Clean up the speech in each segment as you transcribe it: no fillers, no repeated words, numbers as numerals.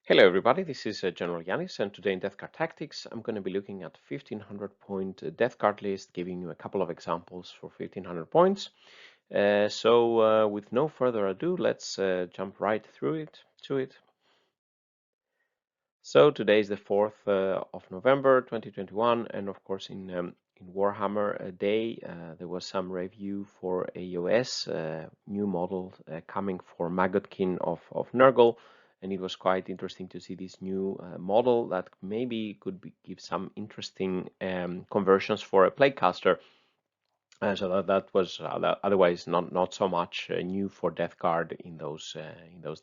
Hello everybody, this is General Yanis, and today in Death Card Tactics I'm going to be looking at 1500 point Death Card list, giving you a couple of examples for 1500 points. With no further ado, let's jump right through it. So today is the 4th of November 2021, and of course in Warhammer Day there was some review for AOS, new model coming for Maggotkin of Nurgle, and it was quite interesting to see this new model that maybe could give some interesting conversions for a playcaster. So that was otherwise not so much new for Death Guard in those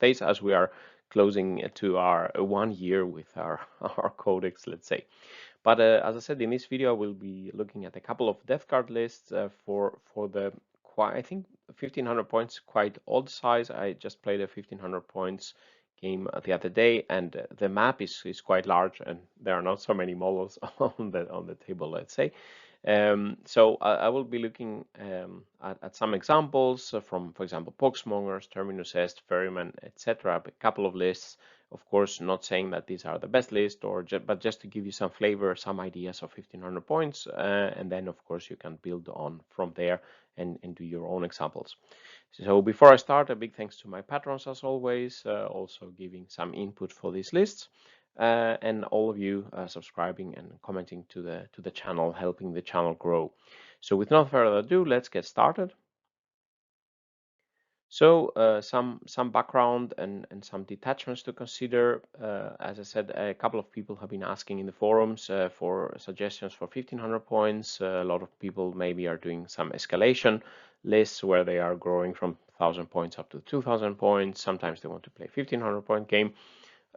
days, as we are closing to our 1 year with our our codex, let's say. But as I said, in this video, I will be looking at a couple of Death Guard lists for the I think 1500 points, quite odd size. I just played a 1500 points game the other day, and the map is quite large, and there are not so many models on the table, let's say. So I will be looking at some examples from, for example, Poxmongers, Terminus Est, Ferrymen, etc. A couple of lists, of course, not saying that these are the best list, but just to give you some flavor, some ideas of 1500 points, and then of course you can build on from there and do your own examples. So before I start, a big thanks to my patrons as always, also giving some input for these lists. And all of you subscribing and commenting to the channel, helping the channel grow. So with no further ado, let's get started. So some background and some detachments to consider. As I said, a couple of people have been asking in the forums for suggestions for 1500 points. A lot of people maybe are doing some escalation lists where they are growing from 1000 points up to 2000 points. Sometimes they want to play 1500 point game.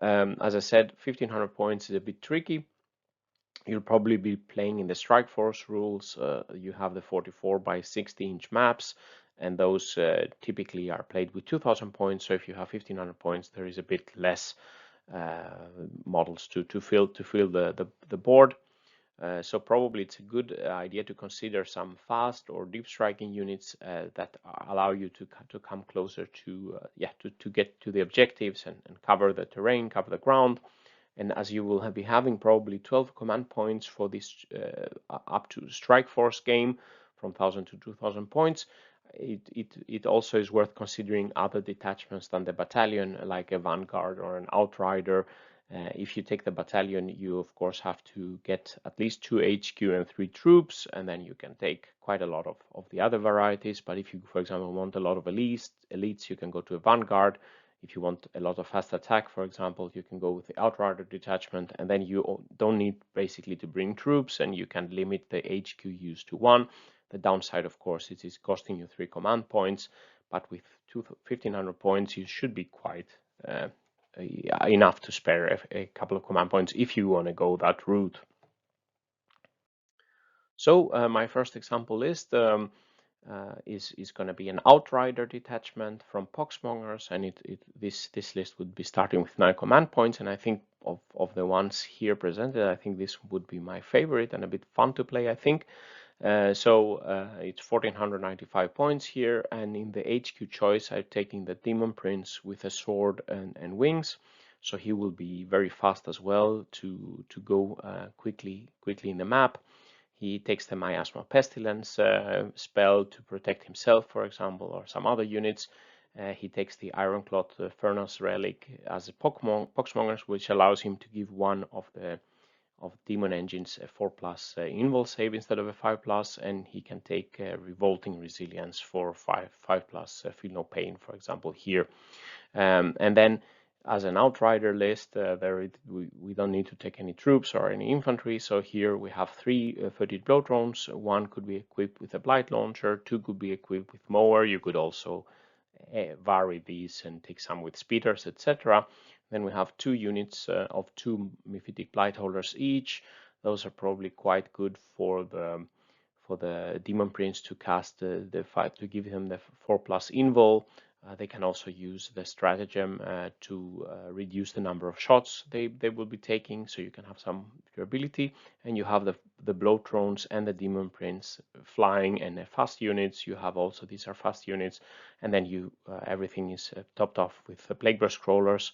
As I said, 1500 points is a bit tricky. You'll probably be playing in the Strike Force rules. You have the 44 by 60-inch maps, and those typically are played with 2000 points. So if you have 1500 points, there is a bit less models to fill the board. So probably it's a good idea to consider some fast or deep striking units that allow you to come closer to get to the objectives and cover the terrain, cover the ground. And as you will be having probably 12 command points for this up to Strike Force game from 1000 to 2000 points, it also is worth considering other detachments than the Battalion, like a Vanguard or an Outrider. If you take the Battalion, you of course have to get at least 2 HQ and 3 troops, and then you can take quite a lot of the other varieties. But if you, for example, want a lot of elites, you can go to a Vanguard. If you want a lot of fast attack, for example, you can go with the Outrider detachment, and then you don't need basically to bring troops, and you can limit the HQ use to 1. The downside, of course, it is costing you 3 command points, but with 1500 points, you should be quite enough to spare a couple of command points if you want to go that route. So my first example list is going to be an Outrider detachment from Poxmongers, and this list would be starting with 9 command points. And I think of the ones here presented, I think this would be my favorite and a bit fun to play, I think. It's 1495 points here, and in the HQ choice, I'm taking the Demon Prince with a sword and wings. So he will be very fast as well to go quickly in the map. He takes the Miasma Pestilence spell to protect himself, for example, or some other units. He takes the Ironclad Furnace Relic as a Poxmongers, which allows him to give one of Demon Engines a 4+ invul save instead of a 5+, and he can take Revolting Resilience for 5+, Feel No Pain, for example, here. And then as an Outrider list, we don't need to take any troops or any infantry. So here we have 3 30 blow drones. 1 could be equipped with a Blight Launcher, 2 could be equipped with Mower. You could also vary these and take some with Speeders, etc. Then we have 2 units of 2 Mephitic Blight Holders each. Those are probably quite good for the Demon Prince to cast to give him the 4+ invul. They can also use the stratagem to reduce the number of shots they will be taking, so you can have some durability. And you have the blow drones and the Demon Prince flying and fast units. You have also, these are fast units, and then you everything is topped off with the Plague Brush Crawlers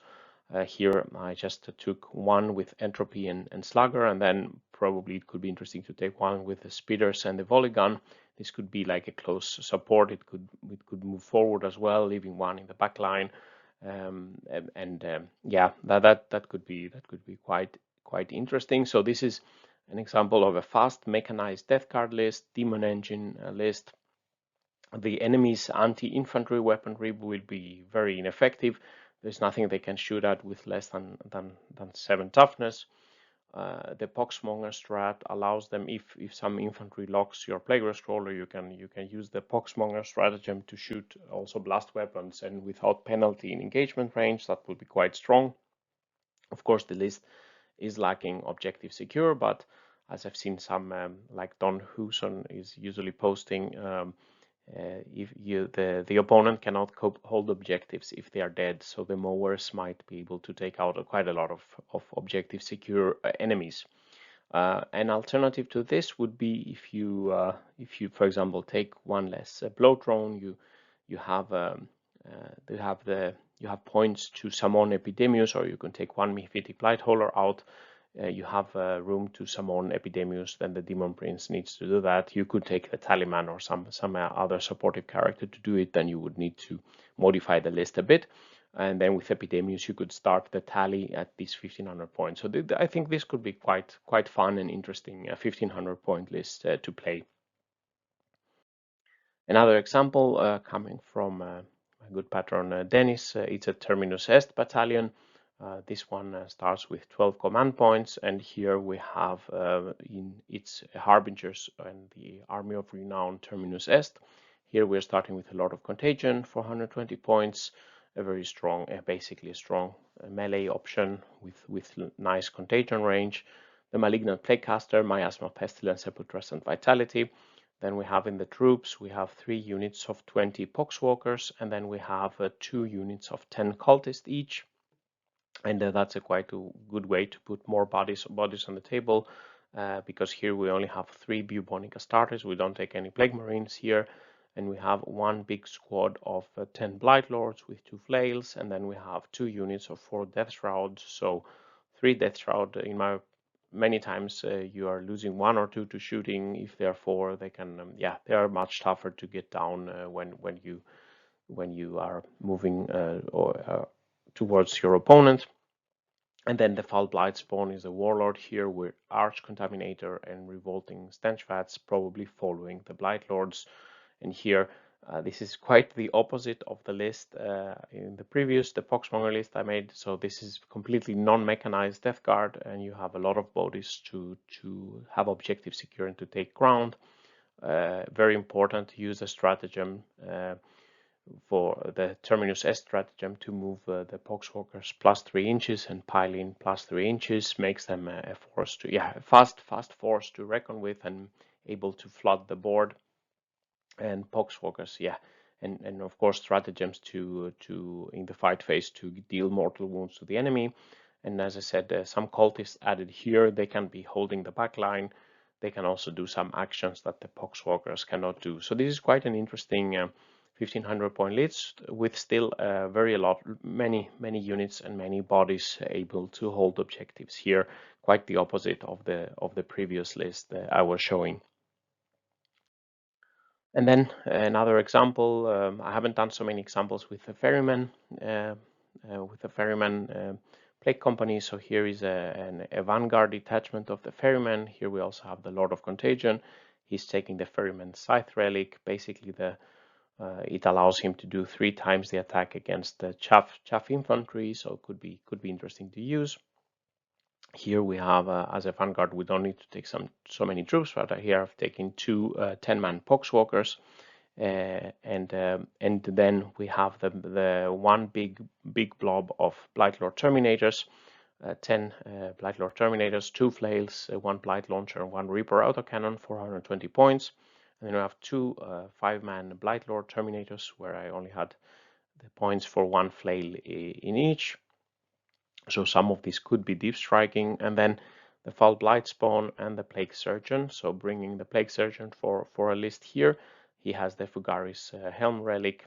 Here I just took one with Entropy and Slugger, and then probably it could be interesting to take one with the Speeders and the Volley Gun. This could be like a close support. It could move forward as well, leaving one in the back line. Yeah, that could be quite interesting. So this is an example of a fast mechanized death card list, demon engine list. The enemy's anti-infantry weaponry will be very ineffective. There's nothing they can shoot at with less than 7 toughness. The Poxmonger strat allows them, if some infantry locks your Plague Scroller, you can use the Poxmonger stratagem to shoot also blast weapons and without penalty in engagement range. That will be quite strong. Of course, the list is lacking objective secure, but as I've seen some like Don Huson is usually posting, if the opponent cannot hold objectives if they are dead, so the mowers might be able to take out quite a lot of objective secure enemies. An alternative to this would be if you for example take one less blow drone, you have points to summon Epidemius, or you can take one Mephitic Lightholder out. You have room to summon Epidemius, then the Demon Prince needs to do that. You could take the Taliman or some other supportive character to do it, then you would need to modify the list a bit. And then with Epidemius, you could start the tally at these 1500 points. So I think this could be quite fun and interesting 1500 point list to play. Another example coming from my good patron Dennis, it's a Terminus Est battalion. This one starts with 12 command points, and here we have in its Harbingers and the Army of Renown Terminus Est. Here we're starting with a lot of contagion, 420 points, a very strong, basically a strong melee option with nice contagion range. The Malignant Plaguecaster, Miasma, Pestilence, Sepulturus, and Vitality. Then we have in the troops, we have 3 units of 20 Poxwalkers, and then we have 2 units of 10 cultists each. And that's a quite a good way to put more bodies on the table, because here we only have 3 Bubonica starters. We don't take any Plague Marines here, and we have one big squad of 10 Blight Lords with 2 flails, and then we have 2 units of 4 Death Shrouds. So 3 Death Shroud in my many times you are losing 1 or 2 to shooting. If they are 4, they can they are much tougher to get down when you are moving towards your opponent. And then the Foul Blight spawn is a Warlord here with Arch Contaminator and Revolting Stench Vats, probably following the Blight Lords. And here this is quite the opposite of the list in the Poxmonger list I made. So this is completely non-mechanized Death Guard, and you have a lot of bodies to have objective secure and to take ground. Very important to use a stratagem for the Terminus Est stratagem to move the Poxwalkers +3 inches and pile in +3 inches, makes them a force to fast force to reckon with and able to flood the board. And Poxwalkers, and of course stratagems to in the fight phase to deal mortal wounds to the enemy. And as I said, some cultists added here, they can be holding the back line. They can also do some actions that the Poxwalkers cannot do. So this is quite an interesting 1500 point list with still many units and many bodies able to hold objectives here. Quite the opposite of the previous list I was showing. And then another example, I haven't done so many examples with the Ferrymen, Plague Company. So here is a Vanguard detachment of the Ferrymen. Here we also have the Lord of Contagion. He's taking the Ferryman Scythe Relic. Basically, it allows him to do 3 times the attack against the chaff infantry. So it could be interesting to use. Here we have, as a Vanguard, we don't need to take so many troops, but here I've taken 2 10-man Poxwalkers, and then we have the one big blob of Blightlord Terminators, 10 Blightlord Terminators, 2 flails, 1 Blight Launcher, 1 Reaper Autocannon, 420 points. And then we have 2 5-man Blightlord Terminators, where I only had the points for 1 flail in each. So some of these could be deep striking, and then the Foul Blight spawn and the Plague Surgeon. So bringing the Plague Surgeon for a list here, he has the Fugaris Helm Relic,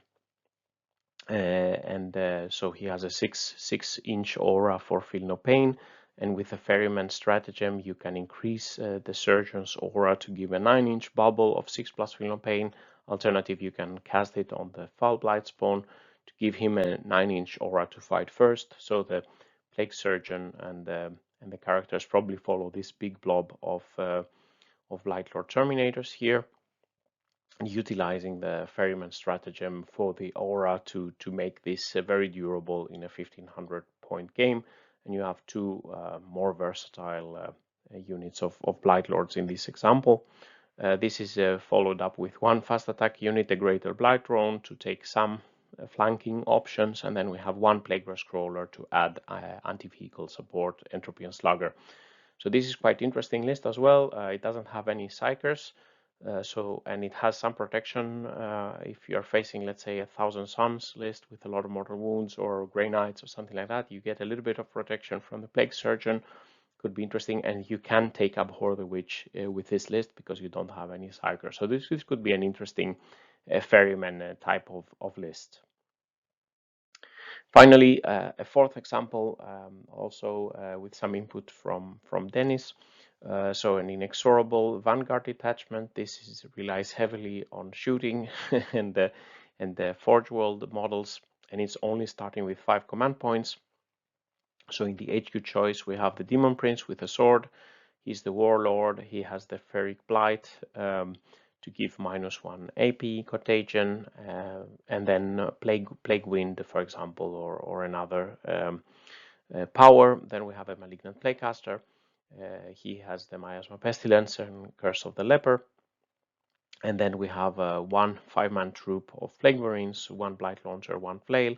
So he has a 6-inch aura for Feel No Pain, and with the Ferryman stratagem you can increase the Surgeon's aura to give a 9-inch bubble of 6+ Feel No Pain. Alternative, you can cast it on the Foul Blight Spawn to give him a 9-inch aura to fight first. So the Plague Surgeon and the characters probably follow this big blob of Light Lord Terminators here, utilizing the Ferryman stratagem for the aura to make this very durable in a 1500 point game. And you have two more versatile units of Blight Lords in this example. This is followed up with one fast attack unit, the Greater Blight Drone, to take some flanking options, and then we have one Plagueverse Crawler to add anti-vehicle support, Entropy and Slugger. So this is quite interesting list as well. It doesn't have any Psychers, and it has some protection if you're facing, let's say, a Thousand Suns list with a lot of mortal wounds or Grey Knights or something like that. You get a little bit of protection from the Plague Surgeon. Could be interesting, and you can take Abhor the Witch with this list because you don't have any Psyker. So this could be an interesting Ferryman type of list. Finally, a fourth example, also with some input from Dennis. So an Inexorable Vanguard detachment. This relies heavily on shooting and the Forge World models, and it's only starting with 5 command points. So in the HQ choice, we have the Demon Prince with a sword. He's the Warlord. He has the Ferric Blight to give -1 AP contagion, and then Plague Wind, for example, or another power. Then we have a Malignant Plaguecaster. He has the Miasma Pestilence and Curse of the Leper. And then we have one 5-man troop of Plague Marines, one Blight Launcher, one Flail.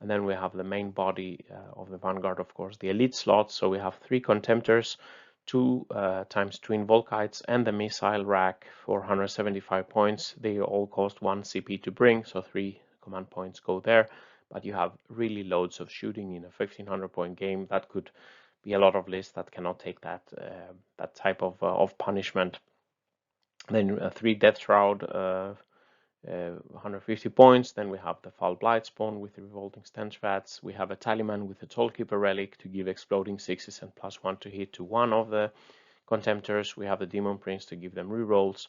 And then we have the main body of the Vanguard, of course, the Elite slot. So we have 3 Contemptors, 2 times Twin Volkites, and the Missile Rack for 175 points. They all cost 1 CP to bring, so 3 command points go there. But you have really loads of shooting in a 1500 point game. That could be a lot of lists that cannot take that type of punishment. Then 3 Death Shroud, 150 points. Then we have the Foul Blight Spawn with the Revolting Stench Vats. We have a Talisman with a Tollkeeper Relic to give exploding 6s and +1 to hit to one of the Contemptors. We have the Demon Prince to give them rerolls.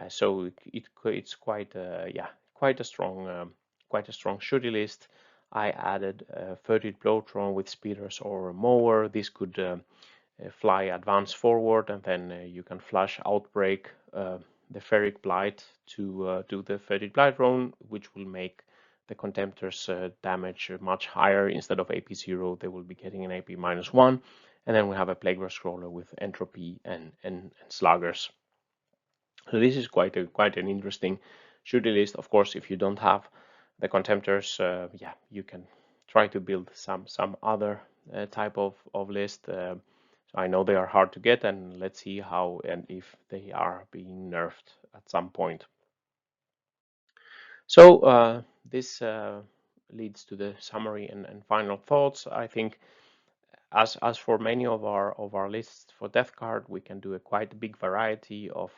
So it's quite a strong shooty list. I added a 30 Blowtron with Speeders or a Mower. This could fly advance forward, and then you can flash Outbreak the Ferric Blight to do the Ferric Blight Drone, which will make the Contemptors damage much higher. Instead of AP 0, they will be getting an AP -1. And then we have a Plagueverse Crawler with Entropy and Sluggers. So this is quite an interesting shooty list. Of course, if you don't have the Contemptors, you can try to build some other type of list. So I know they are hard to get, and let's see how and if they are being nerfed at some point. So this leads to the summary and final thoughts. I think as for many of our lists for Death Guard, we can do a quite big variety of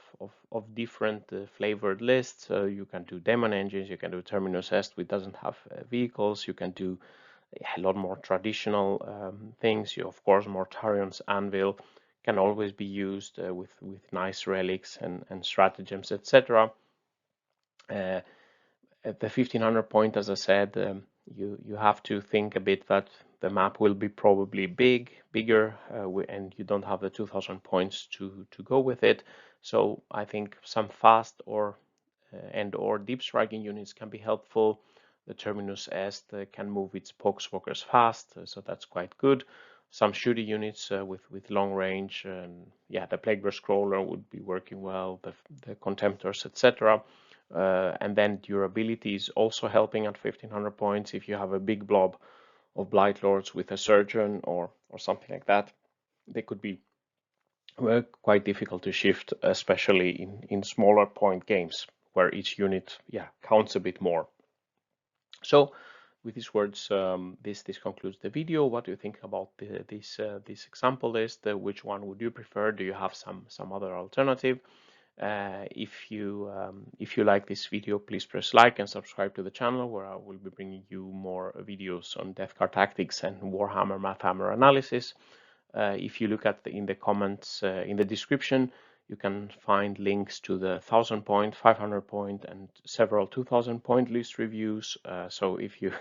different flavored lists. You can do Daemon engines, you can do Terminus Est, which doesn't have vehicles. You can do a lot more traditional things. Of course, Mortarion's Anvil can always be used with nice relics and stratagems, etc. At the 1500 point, as I said, you have to think a bit that the map will be probably bigger, and you don't have the 2000 points to go with it. So I think some fast or deep striking units can be helpful. The Terminus Est can move its Poxmongers fast, so that's quite good. Some shooty units with long range, and the Plagueverse Crawler would be working well, the Contemptors, etc. And then durability is also helping at 1500 points. If you have a big blob of Blight Lords with a Surgeon or something like that, they could be quite difficult to shift, especially in smaller point games where each unit counts a bit more. So with these words, this concludes the video. What do you think about this example list? Which one would you prefer? Do you have some other alternative? If you like this video, please press like and subscribe to the channel, where I will be bringing you more videos on death card tactics and Warhammer Math Hammer analysis. If you look at in the comments in the description, you can find links to the 1,000 point, 500 point, and several 2,000 point list reviews. So if you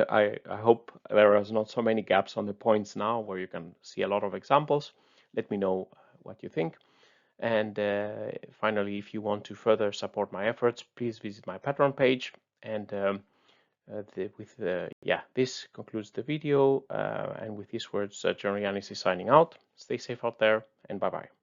I hope there is not so many gaps on the points now, where you can see a lot of examples. Let me know what you think. And finally, if you want to further support my efforts, please visit my Patreon page. And this concludes the video. And with these words, John Yanis is signing out. Stay safe out there, and bye-bye.